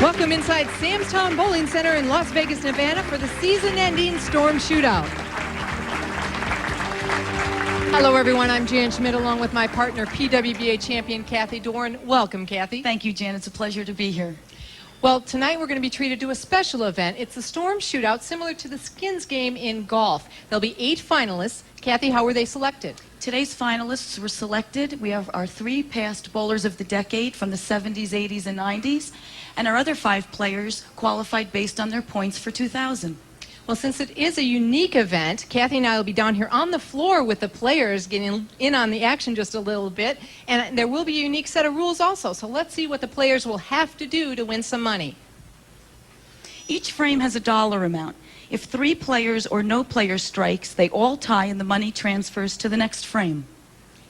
Welcome inside Sam's Town Bowling Center in Las Vegas, Nevada for the season-ending Storm Shootout. Hello, everyone. I'm Jan Schmidt, along with my partner, PWBA champion Kathy Dorin. Welcome, Kathy. Thank you, Jan. It's a pleasure to be here. Well, tonight we're going to be treated to a special event. It's the Storm Shootout, similar to the Skins game in golf. There'll be 8 finalists. Kathy, how were they selected? Today's finalists were selected. We have our 3 past bowlers of the decade from the 70s, 80s, and 90s, and our other 5 players qualified based on their points for 2000. Well, since it is a unique event, Kathy and I will be down here on the floor with the players, getting in on the action just a little bit, and there will be a unique set of rules also. So let's see what the players will have to do to win some money. Each frame has a dollar amount. If 3 players or no player strikes, they all tie and the money transfers to the next frame.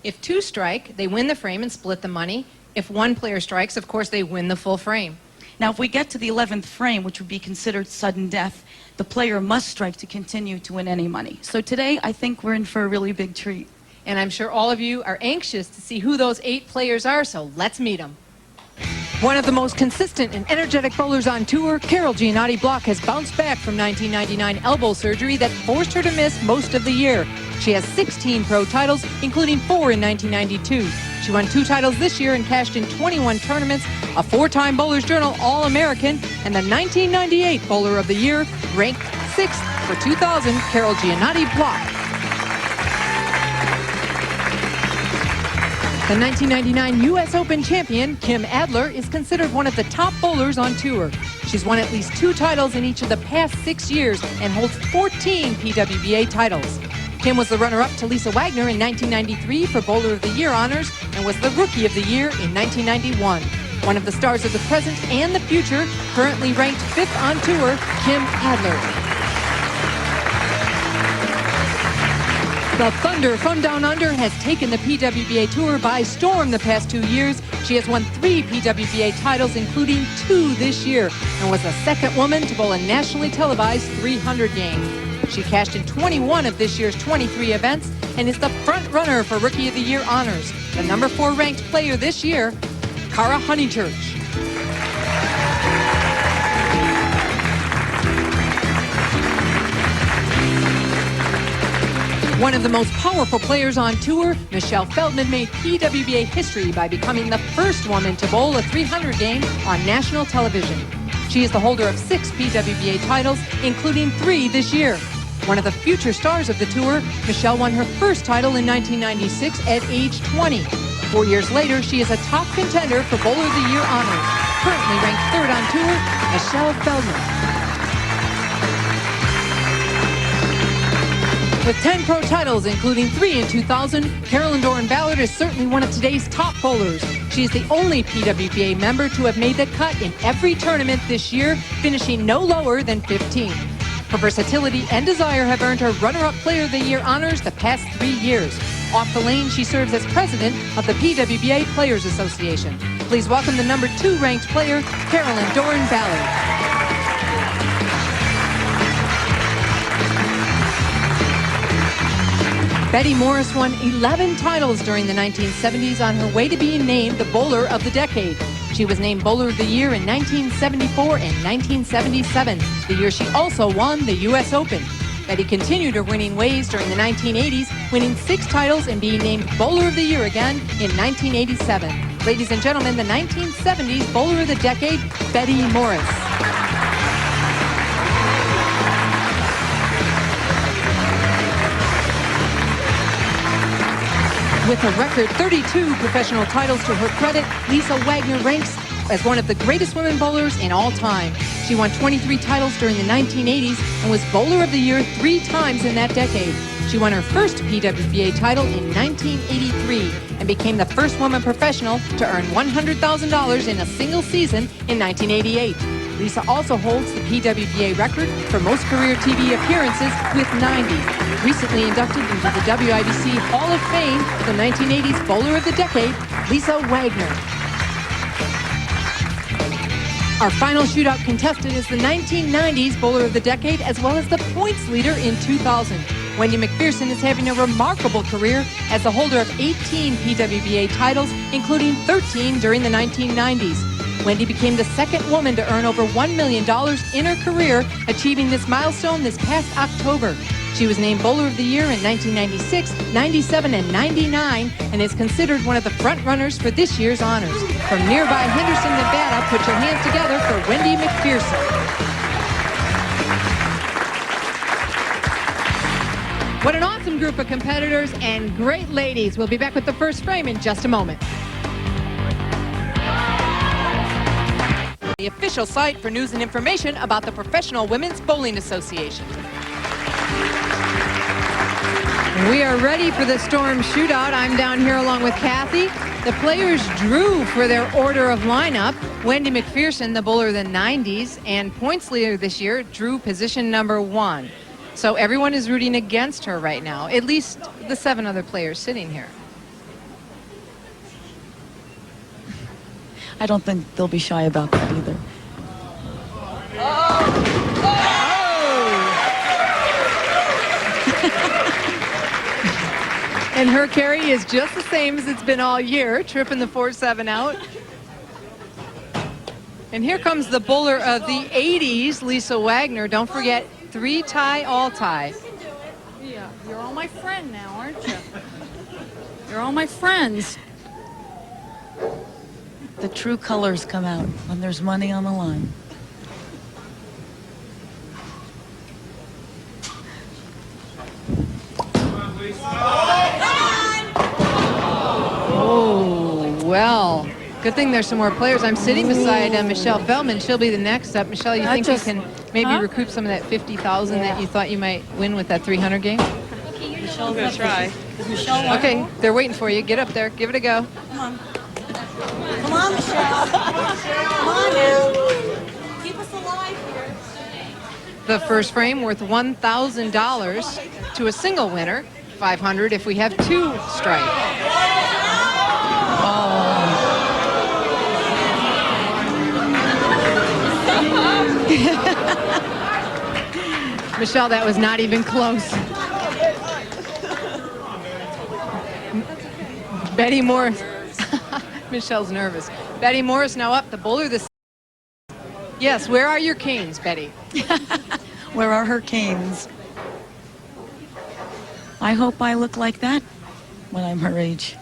If 2 strike, they win the frame and split the money. If 1 player strikes, of course, they win the full frame. Now, if we get to the 11th frame, which would be considered sudden death, the player must strike to continue to win any money. So today, I think we're in for a really big treat. And I'm sure all of you are anxious to see who those 8 players are, so let's meet them. One of the most consistent and energetic bowlers on tour, Carol Gianotti Block has bounced back from 1999 elbow surgery that forced her to miss most of the year. She has 16 pro titles, including 4 in 1992. She won 2 titles this year and cashed in 21 tournaments, a 4-time Bowler's Journal All-American, and the 1998 Bowler of the Year, ranked 6th for 2000, Carol Gianotti Block. The 1999 U.S. Open champion, Kim Adler, is considered one of the top bowlers on tour. She's won at least 2 titles in each of the past 6 years and holds 14 PWBA titles. Kim was the runner-up to Lisa Vagner in 1993 for Bowler of the Year honors and was the Rookie of the Year in 1991. One of the stars of the present and the future, currently ranked 5th on tour, Kim Adler. The Thunder from Down Under has taken the PWBA Tour by storm the past 2 years. She has won 3 PWBA titles, including 2 this year, and was the 2nd woman to bowl a nationally televised 300 game. She cashed in 21 of this year's 23 events and is the front runner for Rookie of the Year honors. The number 4 ranked player this year, Cara Honeychurch. One of the most powerful players on tour, Michelle Feldman made PWBA history by becoming the first woman to bowl a 300 game on national television. She is the holder of 6 PWBA titles, including 3 this year. One of the future stars of the tour, Michelle won her first title in 1996 at age 20. 4 years later, she is a top contender for Bowler of the Year honors. Currently ranked 3rd on tour, Michelle Feldman. With 10 pro titles, including 3 in 2000, Carolyn Dorin Ballard is certainly one of today's top bowlers. She is the only PWBA member to have made the cut in every tournament this year, finishing no lower than 15. Her versatility and desire have earned her runner-up Player of the Year honors the past 3 years. Off the lane, she serves as president of the PWBA Players Association. Please welcome the number 2 ranked player, Carolyn Dorin Ballard. Betty Morris won 11 titles during the 1970s on her way to being named the Bowler of the Decade. She was named Bowler of the Year in 1974 and 1977, the year she also won the U.S. Open. Betty continued her winning ways during the 1980s, winning 6 titles and being named Bowler of the Year again in 1987. Ladies and gentlemen, the 1970s Bowler of the Decade, Betty Morris. With a record 32 professional titles to her credit, Lisa Vagner ranks as one of the greatest women bowlers in all time. She won 23 titles during the 1980s and was Bowler of the Year 3 times in that decade. She won her first PWBA title in 1983 and became the first woman professional to earn $100,000 in a single season in 1988. Lisa also holds the PWBA record for most career TV appearances with 90. Recently inducted into the WIBC Hall of Fame, the 1980s Bowler of the Decade, Lisa Vagner. Our final shootout contestant is the 1990s Bowler of the Decade, as well as the points leader in 2000. Wendy Macpherson is having a remarkable career as the holder of 18 PWBA titles, including 13 during the 1990s. Wendy became the second woman to earn over $1 million in her career, achieving this milestone this past October. She was named Bowler of the Year in 1996, 97, and 99, and is considered one of the front runners for this year's honors. From nearby Henderson, Nevada, put your hands together for Wendy Macpherson. What an awesome group of competitors and great ladies. We'll be back with the first frame in just a moment. The official site for news and information about the Professional Women's Bowling Association. We are ready for the Storm Shootout. I'm down here along with Kathy. The players drew for their order of lineup. Wendy Macpherson, the bowler of the 90s and points leader this year, drew position number 1. So everyone is rooting against her right now, at least the 7 other players sitting here. I don't think they'll be shy about that either. And her carry is just the same as it's been all year, tripping the 4-7 out. And here comes the bowler of the 80s, Lisa Vagner. Don't forget, 3-tie, all-tie. Yeah, you're all my friend now, aren't you? You're all my friends. The true colors come out when there's money on the line. Oh, well, good thing there's some more players. I'm sitting beside Michelle Feldman. She'll be the next up. Michelle, you think you can maybe recoup some of that 50,000 that you thought you might win with that 300 game? Michelle's gonna try. Okay, they're waiting for you. Get up there. Give it a go. Come on. Come on, Michelle. Come on now. Keep us alive here. The first frame worth $1,000 to a single winner. 500 if we have 2 strike. Michelle, that was not even close. Betty Morris. Michelle's nervous. Betty Morris now up, the bowler this. Yes, where are your canes, Betty? Where are her canes? I hope I look like that when I'm her age.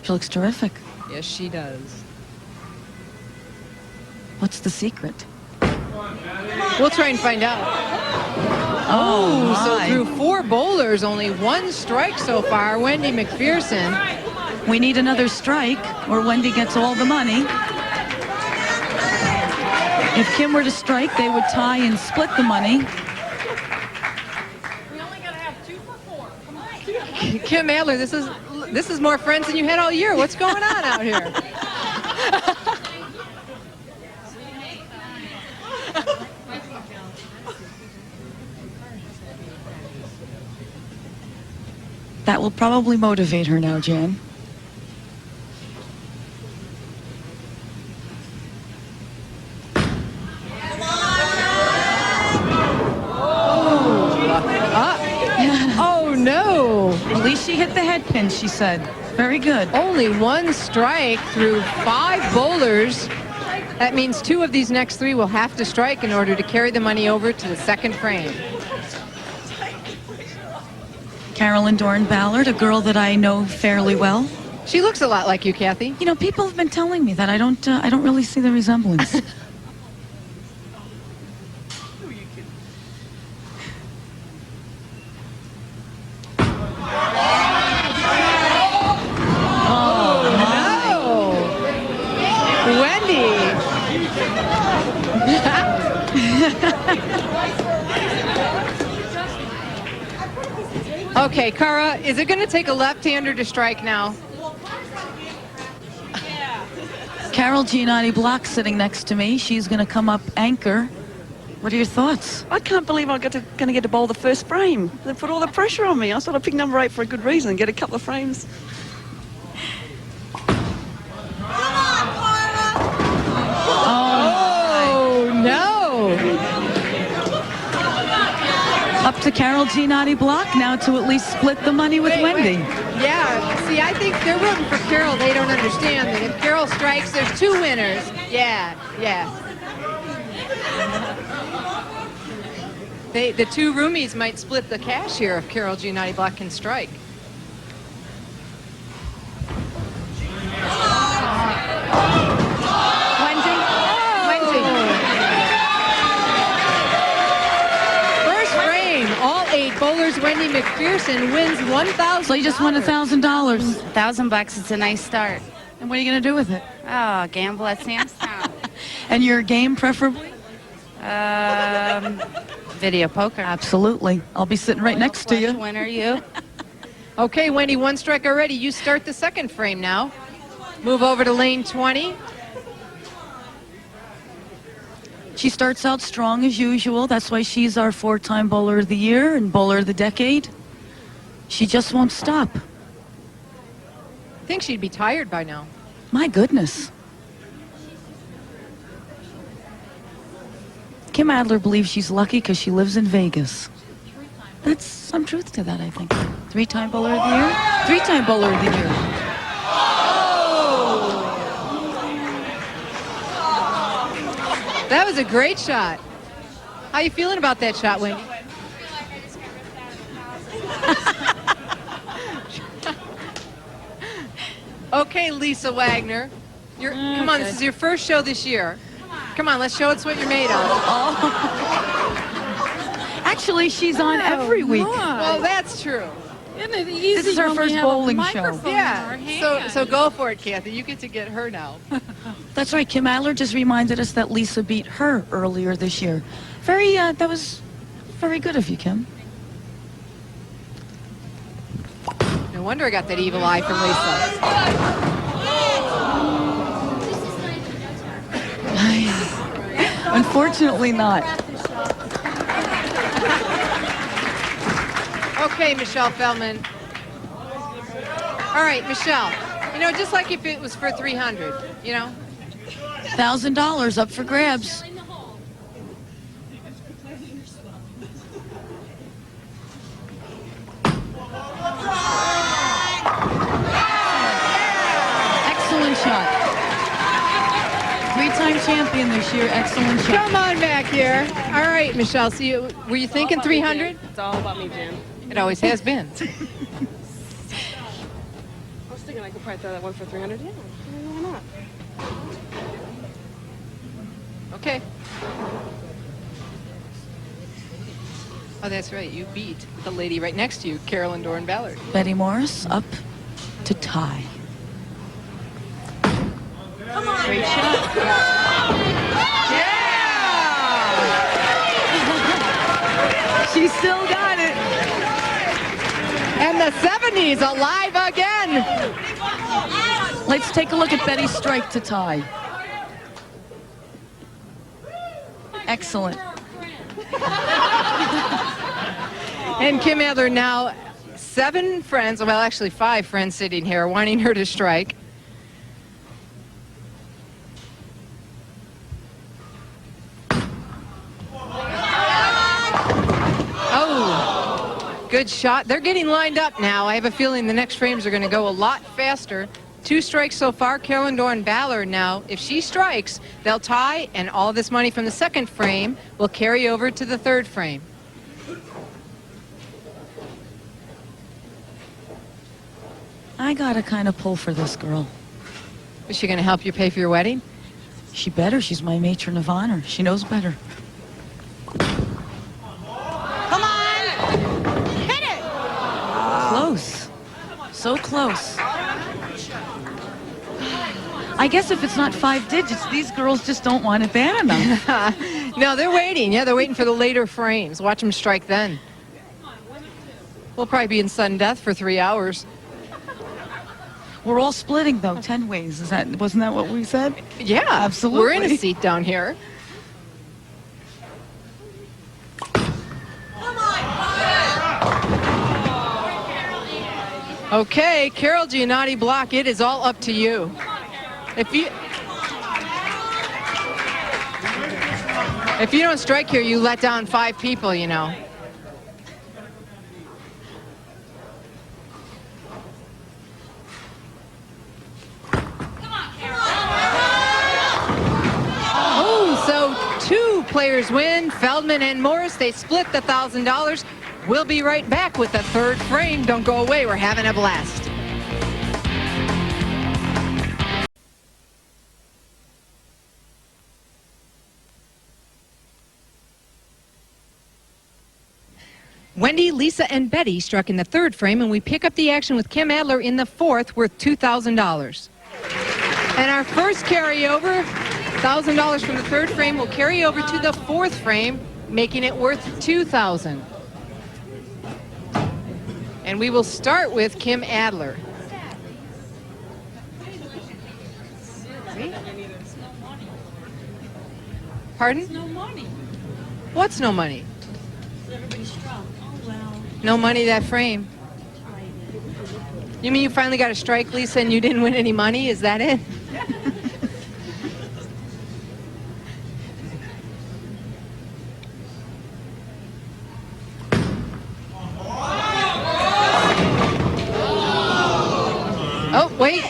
She looks terrific. Yes, she does. What's the secret? We'll try and find out. Oh, So my. through 4 bowlers, only 1 strike so far. Wendy Macpherson. We need another strike or Wendy gets all the money. If Kim were to strike, they would tie and split the money. We only gotta have 2 for 4. Come on. Kim Adler, this is more friends than you had all year. What's going on out here? That will probably motivate her now, Jan. Oh, no. At least she hit the head pin, she said. Very good. Only 1 strike through 5 bowlers. That means 2 of these next 3 will have to strike in order to carry the money over to the second frame. Carolyn Dorin Ballard, a girl that I know fairly well. She looks a lot like you, Kathy. You know, people have been telling me that I don't really see the resemblance. Okay, Cara, is it going to take a left-hander to strike now? Carol Gianotti Block sitting next to me. She's going to come up anchor. What are your thoughts? I can't believe I'm going to get to bowl the first frame. They put all the pressure on me. I thought I'd pick number 8 for a good reason and get a couple of frames. Oh, no. Up to Carol Gianotti block now to at least split the money with Wendy. Yeah, see, I think they're rooting for Carol. They don't understand that if Carol strikes, there's two winners. Yeah. The two roomies might split the cash here if Carol Gianotti block can strike. Wendy. First frame, all 8 bowlers. Wendy Macpherson wins $1,000. So you just won $1,000. $1,000. It's a nice start. And what are you going to do with it? Oh, gamble at Sam's Town. And your game preferably? Video poker. Absolutely. I'll be sitting right next to you. Which winner you? Okay, Wendy, 1 strike already. You start the second frame now. Move over to lane 20. She starts out strong as usual. That's why she's our 4-time bowler of the year and bowler of the decade. She just won't stop. I think she'd be tired by now. My goodness. Kim Adler believes she's lucky because she lives in Vegas. That's some truth to that, I think. 3-time bowler of the year? 3-time bowler of the year. That was a great shot. How you feeling about that shot, Wendy? Okay, Lisa Vagner. Come on, this is your first show this year. Come on, let's show us what you're made of. Actually, she's on every week. Well, that's true. Isn't it easy This is her when we first have a bowling show. microphone in our hand? So go for it, Kathy. You get to get her now. That's right. Kim Adler just reminded us that Lisa beat her earlier this year. That was very good of you, Kim. No wonder I got that evil eye from Lisa. Unfortunately not. Okay, Michelle Feldman. All right, Michelle. You know, just like if it was for 300, you know? $1,000 up for grabs. Excellent shot. 3-time champion this year. Excellent shot. Come on back here. All right, Michelle. So were you thinking 300? It's all about me, Jim. It always has been. I was thinking I could probably throw that one for 300. Yeah, why not? Okay. Oh, that's right. You beat the lady right next to you, Carolyn Dorin Ballard. Betty Morris up to tie. Great shot. Yeah! She still got it. And the 70s alive again. Let's take a look at Betty's strike to tie. Excellent. And Kim Adler now 7 friends, well actually 5 friends sitting here wanting her to strike. Oh, good shot. They're getting lined up now. I have a feeling the next frames are going to go a lot faster. 2 strikes so far. Carolyn Dorin Ballard now, if she strikes, they'll tie, and all this money from the second frame will carry over to the third frame. I gotta kind of pull for this girl. Is she going to help you pay for your wedding? She better. She's my matron of honor. She knows better. Come on! Hit it! Close. So close. I guess if it's not 5 digits, these girls just don't want it bad enough. No, they're waiting. Yeah, they're waiting for the later frames. Watch them strike then. We'll probably be in sudden death for 3 hours. We're all splitting though, 10 ways. Wasn't that what we said? Yeah, Absolutely. We're in a seat down here. Okay, Carol Gianotti block. It is all up to you. If you don't strike here, you let down 5 people, you know. players win. Feldman and Morris, they split the $1,000. We'll be right back with the third frame. Don't go away. We're having a blast. Wendy, Lisa, and Betty struck in the third frame, and we pick up the action with Kim Adler in the fourth, worth $2,000. And our first carryover, $1,000 from the third frame, will carry over to the fourth frame, making it worth $2,000. And we will start with Kim Adler. See? Pardon? No money. What's no money? Everybody's strong. Oh, well. No money that frame. You mean you finally got a strike, Lisa, and you didn't win any money? Is that it? Oh, wait.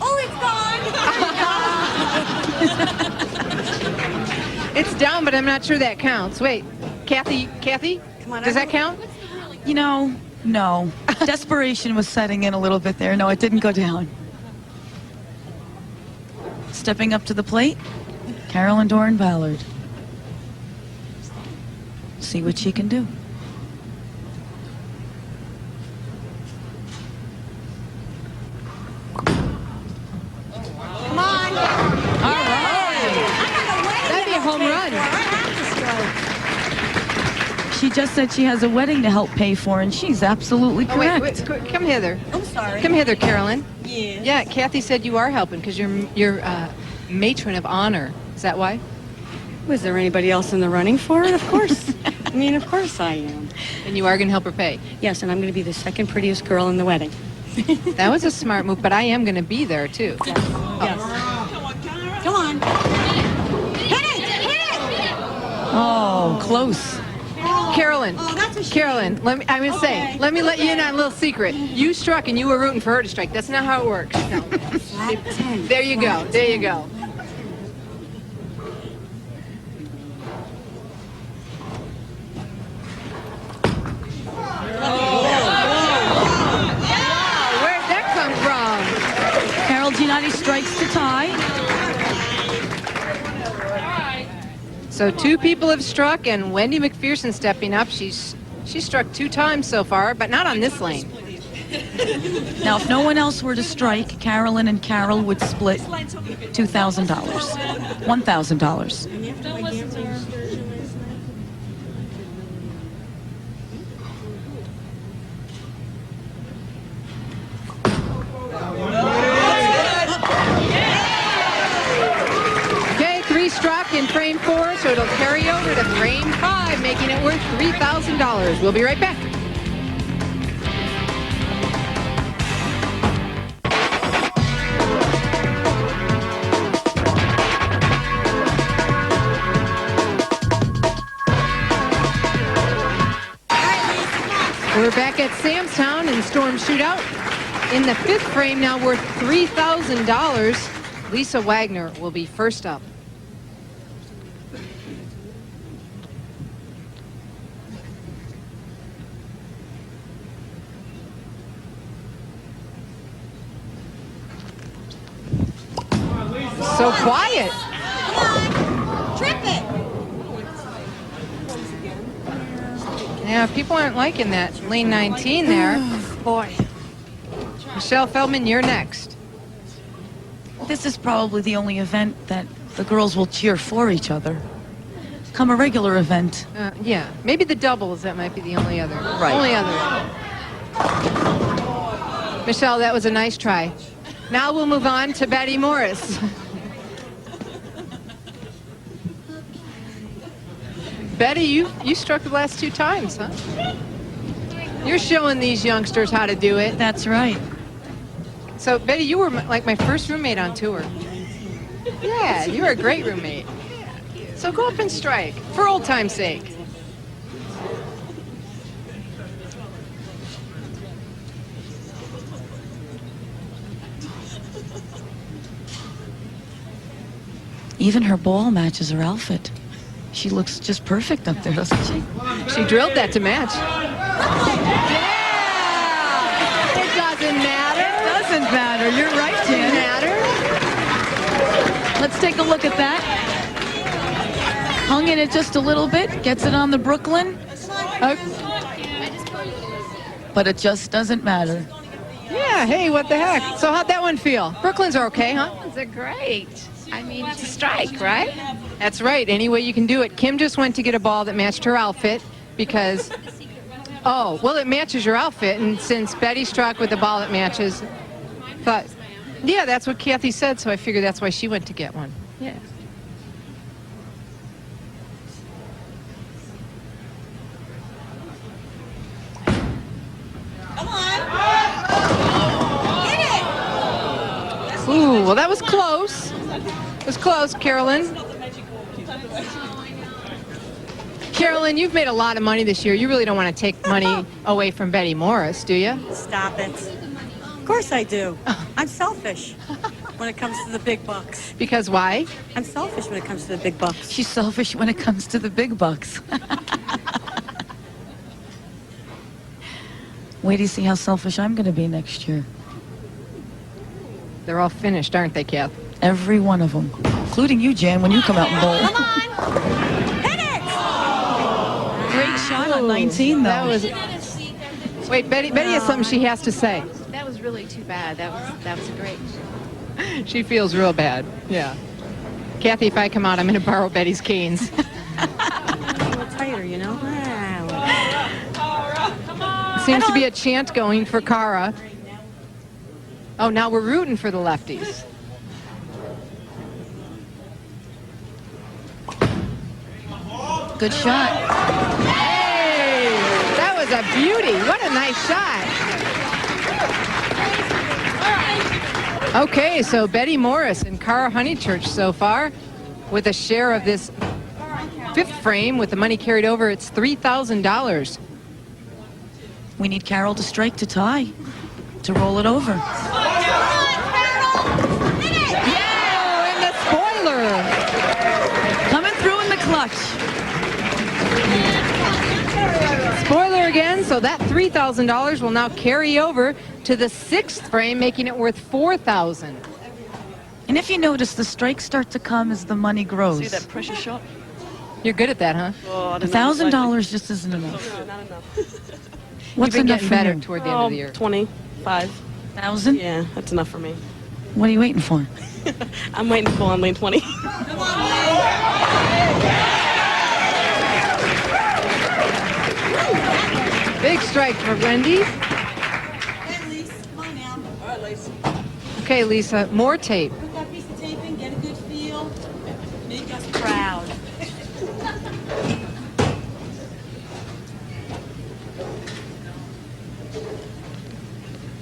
Oh, it's gone. It's down, but I'm not sure that counts. Wait, Kathy, Come on, does that count? You know, no. Desperation was setting in a little bit there. No, it didn't go down. Stepping up to the plate, Carolyn Dorin Ballard. See what she can do. Come on. All right. That'd be a home run. She just said she has a wedding to help pay for, and she's absolutely Oh, correct. wait, come hither. I'm sorry. Come hither, Carolyn. Yeah. Yeah, Kathy said you are helping because you're matron of honor. Is that why? Was there anybody else in the running for it? Of course. I mean, of course I am. And you are going to help her pay. Yes, and I'm going to be the second prettiest girl in the wedding. That was a smart move, but I am going to be there too. Yes. Come on. Hit it. Oh, close. Carolyn, Oh, that's a shame. Carolyn, I'm going to say, Okay. let me let you in on a little secret. You struck and you were rooting for her to strike. That's not how it works. No. Flat 10. There you go. There you go. Where'd that come from? Carol Gianotti strikes to tie. So two people have struck, and Wendy Macpherson stepping up. She's struck 2 times so far, but not on this lane. Now, if no one else were to strike, Carolyn and Carol would split $2,000. $1,000. Okay, 3 struck in frame 4, so it'll carry over to frame 5, making it worth $3,000. We'll be right back. We're back at Samstown in Storm Shootout. In the 5th frame, now worth $3,000. Lisa Wagner will be first up. So quiet. Trip it. Yeah, people aren't liking that. Lane 19 there. Boy. Michelle Feldman, you're next. This is probably the only event that the girls will cheer for each other. Come a regular event. Yeah, maybe the doubles, that might be the only other. Right. Only other. Michelle, that was a nice try. Now we'll move on to Betty Morris. Betty, you struck the last 2 times, huh? You're showing these youngsters how to do it. That's right. So, Betty, you were like my first roommate on tour. Yeah, you were a great roommate. So go up and strike, for old time's sake. Even her ball matches her outfit. She looks just perfect up there, doesn't she? She drilled that to match. Yeah! It doesn't matter. It doesn't matter. You're right, Jan. Matter. Let's take a look at that. Hung in it just a little bit. Gets it on the Brooklyn. But it just doesn't matter. Yeah, hey, what the heck? So how'd that one feel? Brooklyn's are okay, huh? They're great. I mean, it's a strike, right? That's right. Any way you can do it. Kim just went to get a ball that matched her outfit because... Oh, well, it matches your outfit, and since Betty struck with the ball that matches, thought... Yeah, that's what Kathy said, so I figured that's why she went to get one. Yeah. Come on. Hit it. Ooh, well, that was close. It was close, Carolyn. Carolyn, you've made a lot of money this year. You really don't want to take money away from Betty Morris, do you? Stop it. Of course I do. I'm selfish when it comes to the big bucks. Because why? I'm selfish when it comes to the big bucks. She's selfish when it comes to the big bucks. Wait to see how selfish I'm going to be next year. They're all finished, aren't they, Kath? Every one of them. Including you, Jan, when you come out and bowl. Come on. Hit it. Great shot on 19, though. That was... Wait, Betty has something she has to say. That was really too bad. That was great. She feels real bad. Yeah. Kathy, if I come out, I'm going to borrow Betty's canes. A little tighter, you know? Seems to be a chant going for Cara. Oh, now we're rooting for the lefties. Good shot. Hey, that was a beauty. What a nice shot. Okay, so Betty Morris and Cara Honeychurch so far with a share of this fifth frame with the money carried over. It's $3,000. We need Carol to strike to tie, to roll it over. Yeah, and the spoiler. Coming through in the clutch. Spoiler again, so that $3,000 will now carry over to the sixth frame, making it worth $4,000. And if you notice, the strikes start to come as the money grows. See that pressure shot? You're good at that, huh? Oh, I don't know. $1,000 just isn't enough. No, not enough. What's You've been enough getting for better you? toward the end of the year. 25. 1,000? Yeah, that's enough for me. What are you waiting for? I'm waiting to pull on lane 20. Big strike for Wendy. Hey, Lisa, come on now. All right, Lacey. Okay, Lisa, more tape. Put that piece of tape in, get a good feel. Make us proud.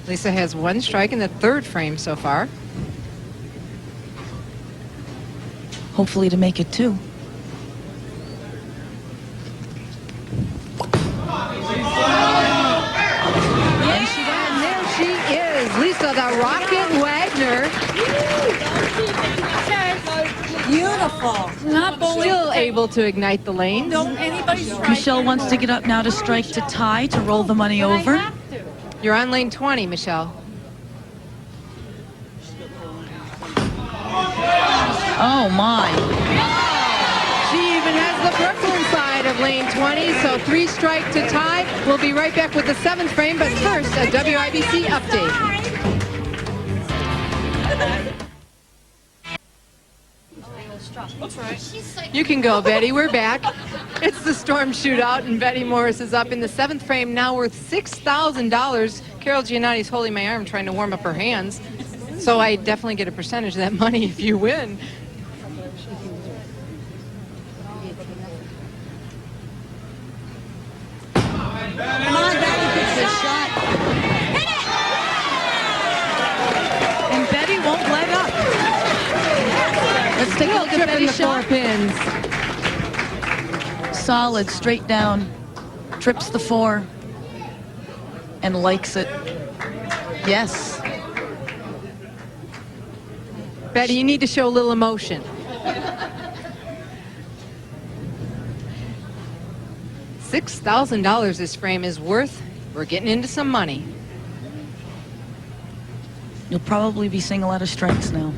Lisa has one strike in the third frame so far. Hopefully to make it two. And there she is, Lisa the Rocket Wagner. Beautiful. Not bowling. Still able to ignite the lane. Don't anybody strike. Michelle wants to get up now to strike to tie, to roll the money over. You're on lane 20, Michelle. Oh, my. She even has the Brooklyn side of lane 20, so 3 strike to tie. We'll be right back with the 7th frame, but first, a WIBC update. You can go, Betty. We're back. It's the Storm Shootout, and Betty Morris is up in the 7th frame, now worth $6,000. Carol Gianotti's holding my arm, trying to warm up her hands. So I definitely get a percentage of that money if you win. Come on, Betty, good shot. Hit it! And Betty won't let up. Let's take a Still look at tripping the Betty's 4 shot. pins. Solid, straight down. Trips the 4. And likes it. Yes. Betty, you need to show a little emotion. $6,000 this frame is worth. We're getting into some money. You'll probably be seeing a lot of strikes now.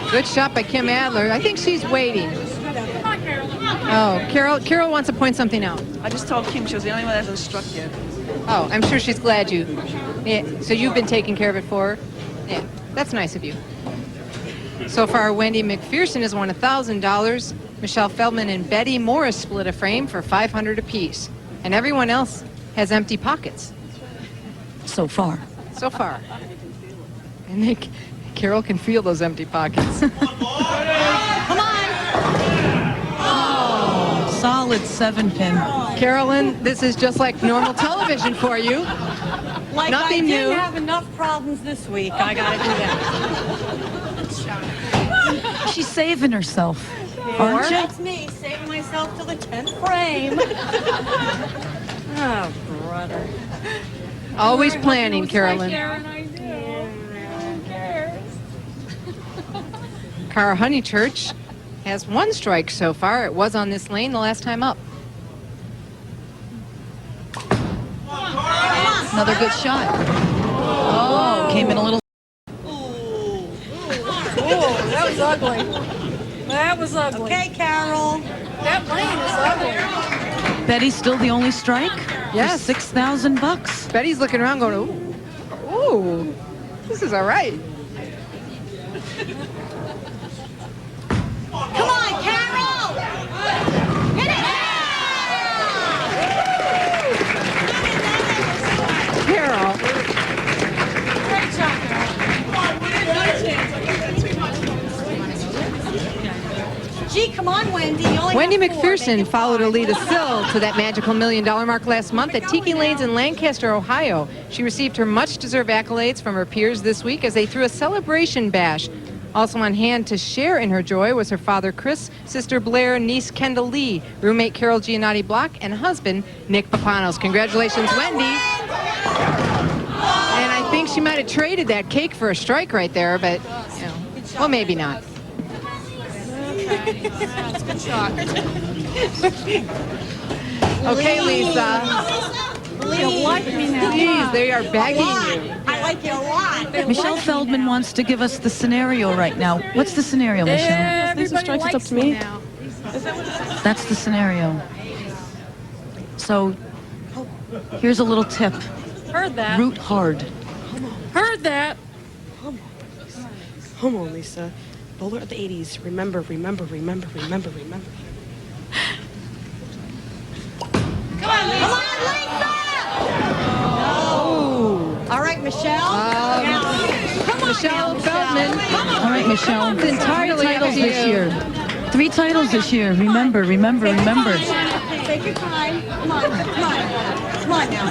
Good shot by Kim Adler. I think she's waiting. Oh, Carol wants to point something out. I just told Kim she was the only one that hasn't struck yet. Oh, I'm sure she's glad you. Yeah, so you've been taking care of it for her? Yeah, that's nice of you. So far, Wendy Macpherson has won $1,000. Michelle Feldman and Betty Morris split a frame for $500 apiece. And everyone else has empty pockets. So far. So far. And Carol can feel those empty pockets. Come on. Oh, solid 7-pin. Carolyn, this is just like normal television for you. Like Nothing I new. didn't have enough problems this week. I gotta do that. She's saving herself. Aren't you? That's me, saving myself till the 10th frame. Oh, brother. Always planning, Carolyn. Karen, I do. Who cares? Cara Honeychurch has one strike so far. It was on this lane the last time up. Another good shot. Oh, came in a little. Oh, that was ugly. That was ugly. Okay, Carol. That lane is ugly. Betty's still the only strike? Yes. For $6,000. Betty's looking around going, ooh, ooh, this is all right. Come on, Carol. Hit it. Carol. Great shot, Gee, come on, Wendy. You only Wendy have 4. Macpherson Make it followed 5. Alita Sill to that magical $1 million mark last month at Tiki Lanes in Lancaster, Ohio. She received her much-deserved accolades from her peers this week as they threw a celebration bash. Also on hand to share in her joy was her father, Chris, sister Blair, niece Kendall Lee, roommate Carol Gianotti Block, and husband, Nick Papanos. Congratulations, Wendy. And I think she might have traded that cake for a strike right there, but, you know, well, maybe not. That's a good shot. Okay, Lisa. You like me now. Please, they are begging you. I like you a lot. Michelle Feldman wants to give us the scenario right now. What's the scenario, Michelle? Everybody strikes, it's up likes to me me. now. That's the scenario. So, here's a little tip. Heard that. Root hard. Heard that. Come on, Lisa. Bowler of the 80s. Remember, remember, remember, remember, remember. Come on, Lisa. All right, Michelle. Come on, Michelle now, Feldman. All right, Michelle. It's entirely Three up titles to this you. year. 3 titles this year. Remember, remember, remember. Take your time. Come on, come on. Come on now.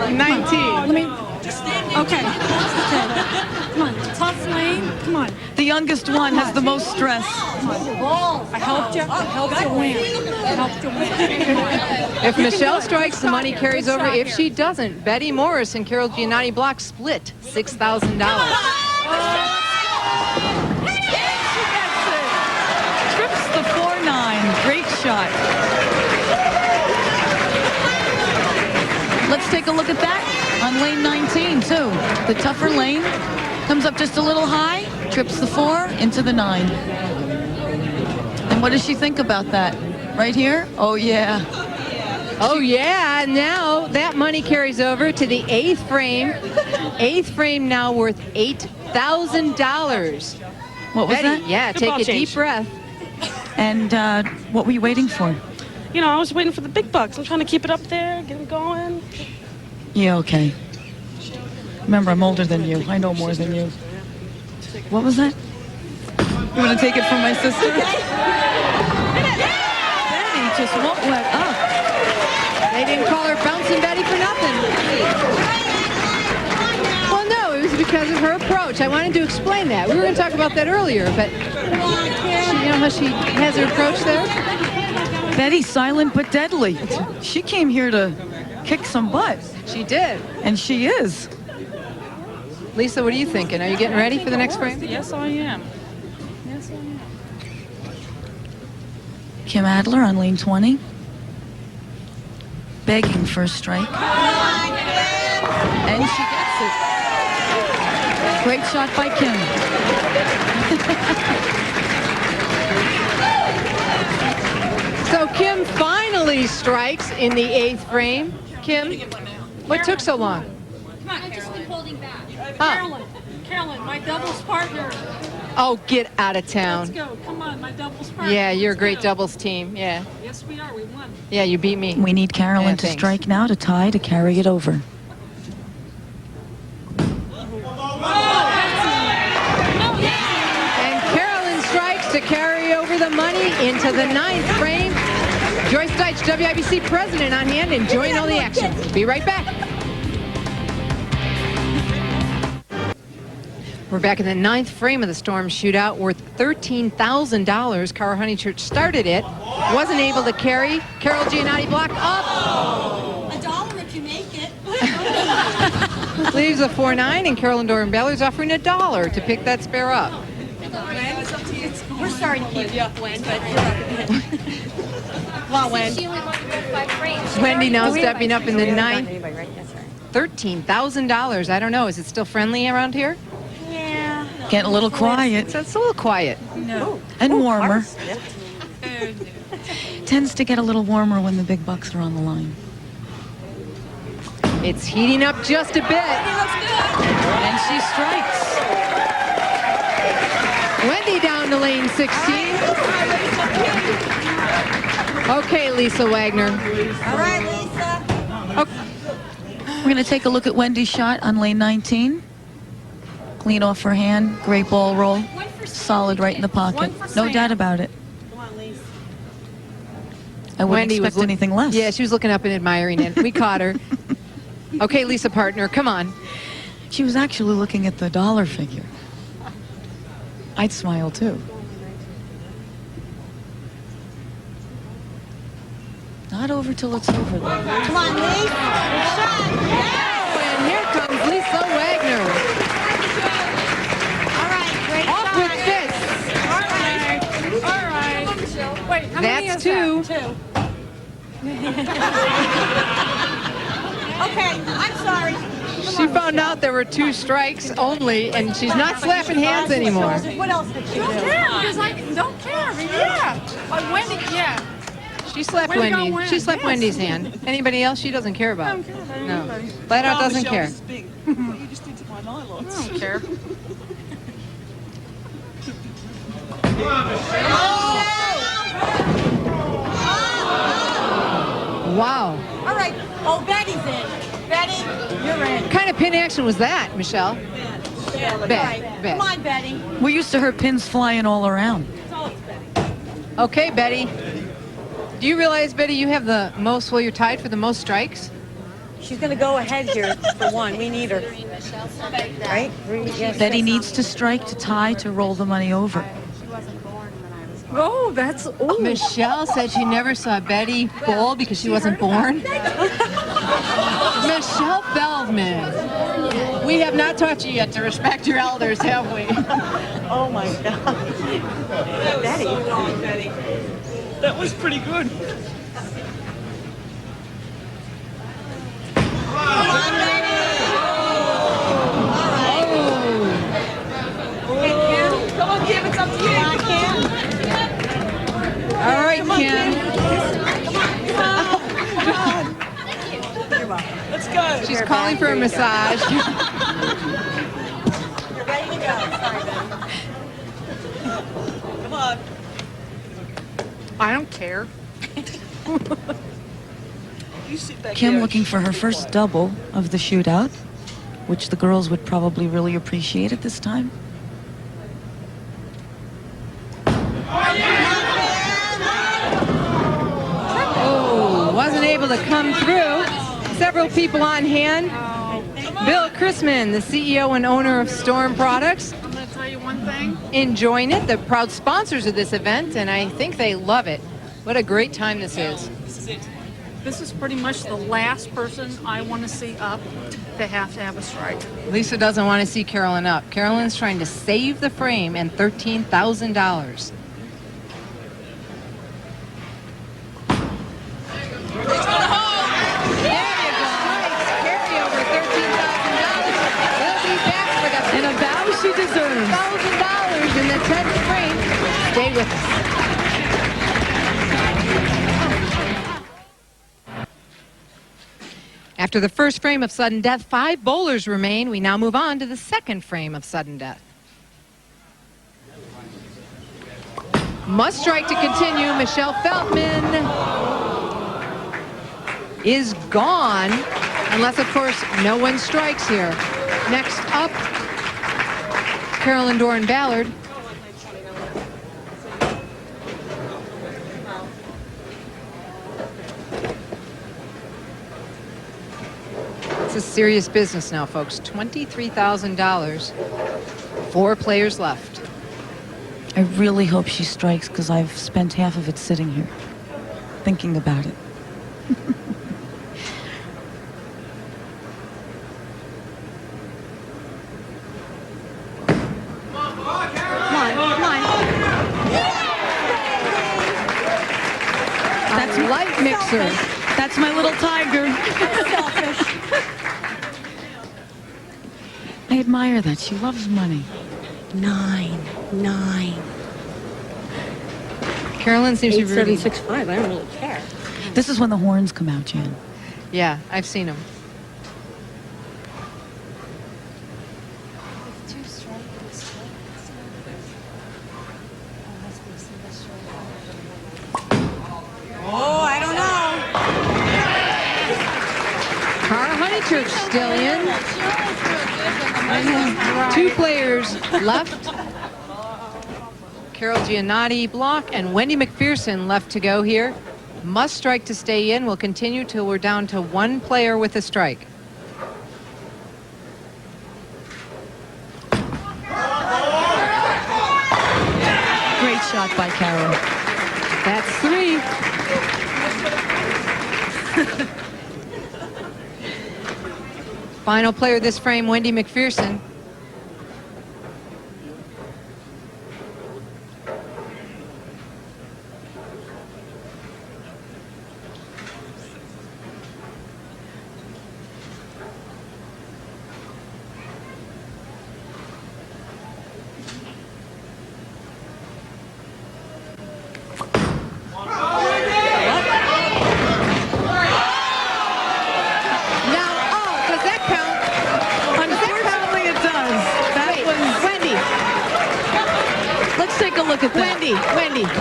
19. Okay. Come on. Tough lane. Come on. The youngest one has the most stress. I helped you. I helped you win. I helped you win. If Michelle strikes, the money carries over. If she doesn't, Betty Morris and Carol Gianotti Block split $6,000. Trips the 4-9. Great shot. Let's take a look at that on lane 19, too. The tougher lane comes up just a little high, trips the 4 into the 9. And what does she think about that? Right here? Oh, yeah. Oh, yeah. Now that money carries over to the 8th frame. 8th frame now worth $8,000. What was Betty, that? yeah, Good take ball a change. deep breath. And what were you waiting for? You know, I was waiting for the big bucks. I'm trying to keep it up there, get them going. Yeah, okay. Remember, I'm older than you. I know more than you. What was that? You want to take it from my sister? Betty just won't let up. They didn't call her Bouncing Betty for nothing. Well, no, it was because of her approach. I wanted to explain that. We were going to talk about that earlier, but you know how she has her approach there? Betty, silent but deadly. She came here to kick some butt, She did. and she is. Lisa, what are you thinking? Are you getting ready for the next frame? Yes, I am. Yes, I am. Kim Adler on lane 20. Begging for a strike. And she gets it. Great shot by Kim. So Kim finally strikes in the 8th frame. Kim, what took so long? Come on, I've just been holding back. Oh. Carolyn, my doubles partner. Oh, get out of Let's town. go. Come on, my doubles partner. Yeah, you're a Let's great go. doubles team. Yeah. Yes, we are. We won. Yeah, you beat me. We need Carolyn Yeah, to thanks. strike now to tie to carry it over. And Carolyn strikes to carry over the money into the 9th frame. Joyce Deitch, WIBC president, on hand, enjoying all the action. Be right back. We're back in the 9th frame of the Storm shootout, worth $13,000. Cara Honeychurch started it, wasn't able to carry. Carol Gianotti blocked up. $1 if you make it. Leaves a 4-9, and Carolyn Dorin Ballard's offering $1 to pick that spare up. We're sorry to keep you up, Wen, but come on, Wen. She only wanted to go 5 frames. Wendy now stepping up in the 9th. $13,000. I don't know. Is it still friendly around here? Yeah. Getting a little quiet It's a little quiet. and warmer. Tends to get a little warmer when the big bucks are on the line. It's heating up just a bit. And she strikes. Wendy down to lane 16. Okay, Lisa Wagner. All right, Lisa. We're going to take a look at Wendy's shot on lane 19. Clean off her hand, great ball roll, solid right in the pocket. No doubt about it. Come on, Lisa. I wouldn't expect anything less. Yeah, she was looking up and admiring it. We caught her. Okay, Lisa partner, come on. She was actually looking at the dollar figure. I'd smile too. Not over till it's over though. Come on, Lisa. And here comes Lisa Wagner. All right, great Off shot. with fists. All right. All right. Wait, how many That's is 2. that? 2. Okay, I'm sorry. She found out there were 2 strikes only, and she's not slapping hands anymore. What else did she do? Yeah, because I don't care. Yeah. Wendy, yeah. She slapped Way to go, Wendy. Wen. She slapped Yes. Wendy's hand. Anybody else she doesn't care about? I don't care about No. anybody. Flat out doesn't care. This is big. What you just did to my nylons. I don't care. Wow. All right. Oh, Betty's in. Betty, you're in. What kind of pin action was that, Michelle? Yeah, Bet. Come on, Betty. We're used to her pins flying all around. Okay, Betty. Do you realize, Betty, you have the most, well, you're tied for the most strikes? She's going to go ahead here for one. We need her. Right? Yes. Betty needs to strike to tie to roll the money over. Oh, that's Michelle said she never saw Betty bowl because she wasn't born. Michelle Feldman. We have not taught you yet to respect your elders, have we? Oh my God. Betty. That was pretty good. Come on, Kim, it's up to you. Come on, Kim. All right, Kim. Let's go. She's calling for a massage. You're ready to go. Sorry, Betty. Come on. I don't care. You sit back Kim there. looking for her first double of the shootout, which the girls would probably really appreciate at this time. Oh, wasn't able to come through. Several people on hand. Bill Chrisman, the CEO and owner of Storm Products, I'm going to tell you one thing. enjoying it. The proud sponsors of this event, and I think they love it. What a great time this is. This is it. This is pretty much the last person I want to see up. They have to have a strike. Lisa doesn't want to see Carolyn up. Carolyn's trying to save the frame and $13,000. And a bow she deserves. $1,000 in the 10th frame. Stay with us. After the first frame of sudden death, 5 bowlers remain. We now move on to the second frame of sudden death. Must strike to continue. Michelle Feldman is gone, unless, of course, no one strikes here. Next up, Carolyn, Dorin, Ballard. It's a serious business now, folks. $23,000. 4 players left. I really hope she strikes because I've spent half of it sitting here thinking about it. That's light mixer. That's my little tiger. I admire that. She loves money. 9. Carolyn seems to be rooting. 8765. I don't really care. This is when the horns come out, Jan. Yeah, I've seen them. Oh, I don't know. Cara Honeychurch still in. 2 players left. Carol Gianotti block and Wendy Macpherson left to go here. Must strike to stay in. We'll continue till we're down to 1 player with a strike. Great shot by Cara. That's 3. Final player this frame, Wendy Macpherson.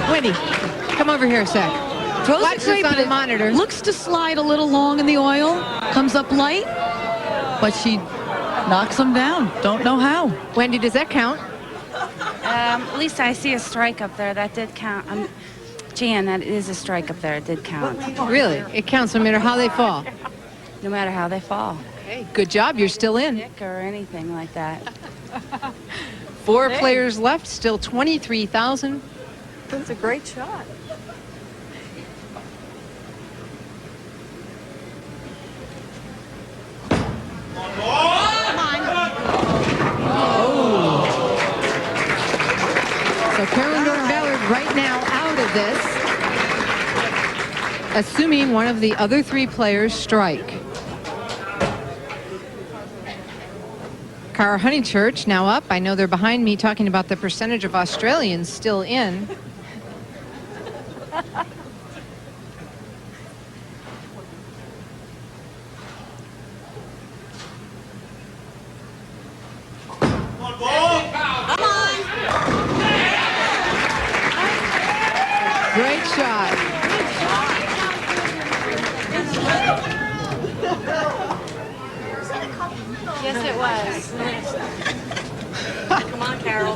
Wendy, come over here a sec. Watch this on the monitor. Looks to slide a little long in the oil. Comes up light, but she knocks him down. Don't know how. Wendy, does that count? Lisa, I see a strike up there. That did count. Jan, that is a strike up there. It did count. Really? It counts no matter how they fall. No matter how they fall. Okay, good job. You're still in. Or anything like that. 4 players left. Still 23,000. That's a great shot. So Carolyn, Dorin, Ballard right now out of this, assuming one of the other 3 players strike. Cara Honeychurch now up. I know they're behind me talking about the percentage of Australians still in. Great shot. Yes, it was. Come on, Carol.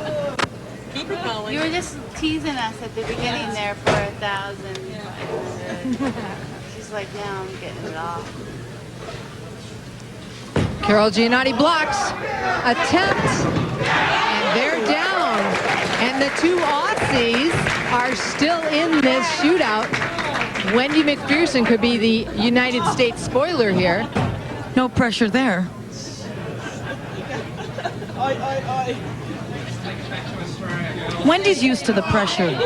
Keep it going. You were just teasing us at the beginning there for 1,000. She's like, now I'm getting it off. Carol Gianotti blocks. Attempt. And they're down. And the 2 Aussies are still in this shootout. Wendy Macpherson could be the United States spoiler here. No pressure there. Wendy's used to the pressure.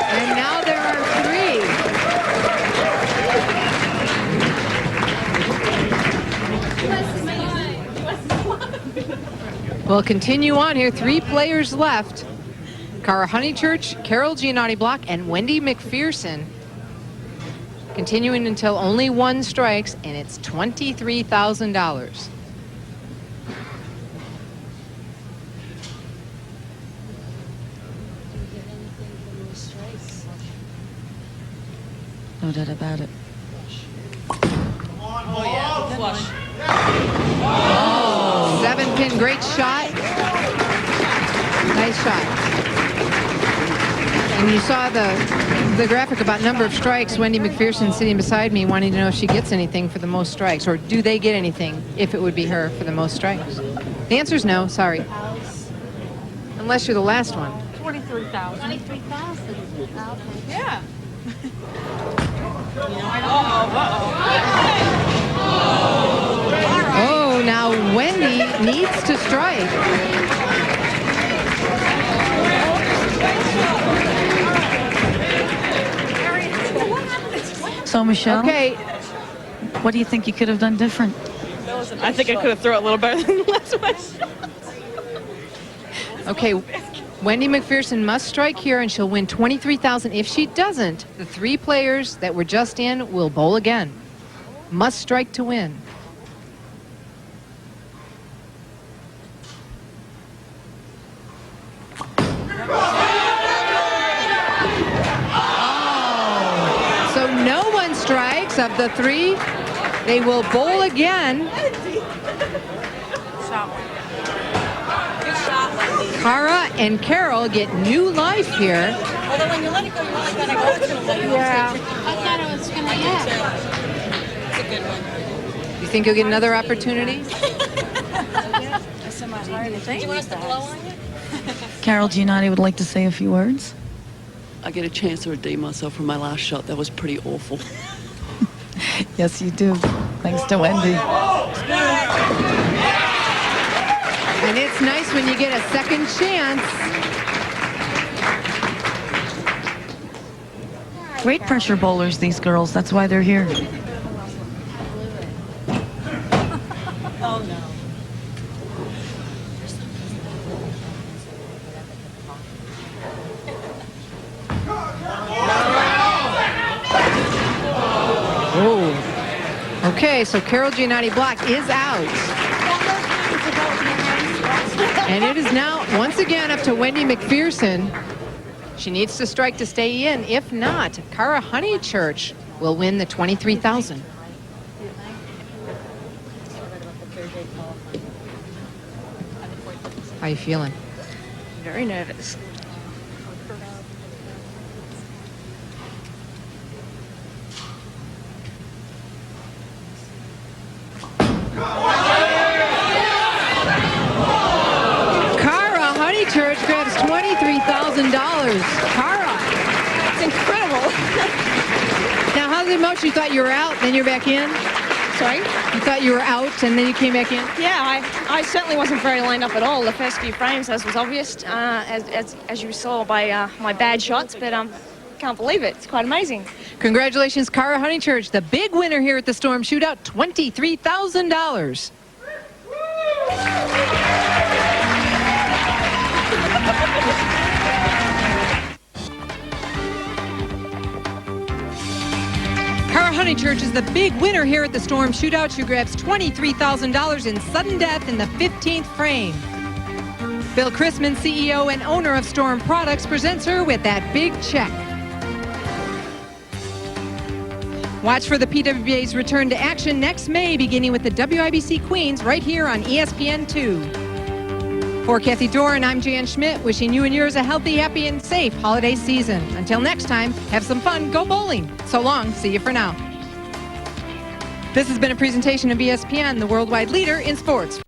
And now there are three. We'll continue on here. 3 players left. Cara Honeychurch, Carol Gianotti Block, and Wendy Macpherson. Continuing until only 1 strikes, and it's $23,000. No doubt about it. 7-pin, great shot. Nice shot. And you saw the graphic about number of strikes. Wendy Macpherson sitting beside me wanting to know if she gets anything for the most strikes, or do they get anything if it would be her for the most strikes. The answer is no, sorry. Unless you're the last one. 23,000. 23,000. Yeah. Oh, now Wendy needs to strike. So, Michelle, Okay, what do you think you could have done different? I think I could have thrown it a little better than the last one. okay. Wendy Macpherson must strike here, and she'll win $23,000. If she doesn't, the 3 players that were just in will bowl again. Must strike to win. So no one strikes of the 3. They will bowl again. Cara and Carol get new life here. Although when you let it go, you really gotta go to it. Yeah. I thought it was gonna, yeah. It's a good one. You think you'll get another opportunity? Do you want us to blow on you? Carol Gianotti would like to say a few words. I get a chance to redeem myself from my last shot. That was pretty awful. Yes, you do. Thanks to Wendy. And it's nice when you get a second chance. Great pressure bowlers, these girls. That's why they're here. Oh, no. Oh. Okay, so Carol Gianotti Block is out. And it is now, once again, up to Wendy Macpherson. She needs to strike to stay in. If not, Cara Honeychurch will win the $23,000. How you feeling? Very nervous. Cara Honeychurch grabs $23,000. Cara. It's incredible. Now, how's the emotion? You thought you were out, then you're back in? Sorry? You thought you were out, and then you came back in? Yeah, I certainly wasn't very lined up at all the first few frames, as was obvious, as you saw by my bad shots, but can't believe it. It's quite amazing. Congratulations, Cara Honeychurch, the big winner here at the Storm Shootout, $23,000. Cara Honeychurch is the big winner here at the Storm Shootout. She grabs $23,000 in sudden death in the 15th frame. Bill Chrisman, CEO and owner of Storm Products, presents her with that big check. Watch for the PWBA's return to action next May, beginning with the WIBC Queens right here on ESPN2. For Kathy Doran, I'm Jan Schmidt, wishing you and yours a healthy, happy, and safe holiday season. Until next time, have some fun, go bowling. So long, see you for now. This has been a presentation of ESPN, the worldwide leader in sports.